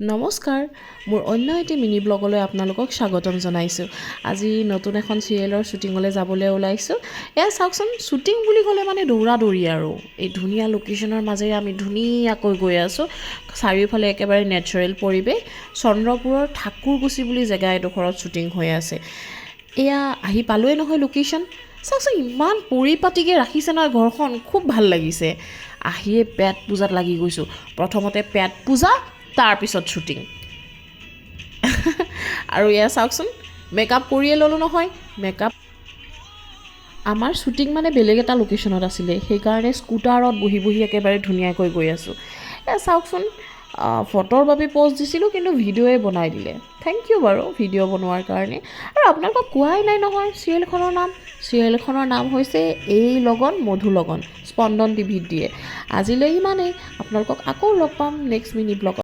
নমস্কাৰ মোৰ অন্য এটি মিনি ব্লগলৈ আপোনালোকক স্বাগতম জনাইছোঁ। আজি নতুন এখন চিৰিয়েলৰ শ্বুটিঙলৈ যাবলৈ ওলাইছোঁ। এয়া চাওকচোন, শ্বুটিং বুলি ক'লে মানে দৌৰা দৌৰি আৰু এই ধুনীয়া লোকেশ্যনৰ মাজেৰে আমি ধুনীয়াকৈ গৈ আছোঁ। চাৰিওফালে একেবাৰে নেচাৰেল পৰিৱেশ। চন্দ্ৰপুৰৰ ঠাকুৰকুছি বুলি জেগা এডোখৰত শ্বুটিং হৈ আছে। এয়া আহি পালোৱে নহয় লোকেশ্যন। চাওকচোন ইমান পৰিপাটিকৈ ৰাখিছে নহয় ঘৰখন, খুব ভাল লাগিছে। আহিয়ে পেট পূজাত লাগি গৈছোঁ। প্ৰথমতে পেট পূজা, তাৰপিছত শ্বুটিং। আৰু এয়া চাওকচোন, মেকআপ কৰিয়ে ল'লোঁ নহয়। মেকআপ আমাৰ শ্বুটিং মানে বেলেগ এটা লোকেশ্যনত আছিলে, সেইকাৰণে স্কুটাৰত বহি বহি একেবাৰে ধুনীয়াকৈ গৈ আছোঁ। এয়া চাওকচোন, ফটোৰ বাবে প'ষ্ট দিছিলোঁ কিন্তু ভিডিঅ'য়ে বনাই দিলে। থেংক ইউ বাৰু ভিডিঅ' বনোৱাৰ কাৰণে। আৰু আপোনালোকক কোৱাই নাই নহয় চিৰিয়েলখনৰ নাম। চিৰিয়েলখনৰ নাম হৈছে এই লগন মধু লগন, স্পন্দন টিভিত দিয়ে। আজিলৈ ইমানেই। আপোনালোকক আকৌ লগ পাম নেক্সট মিনি ব্লগত।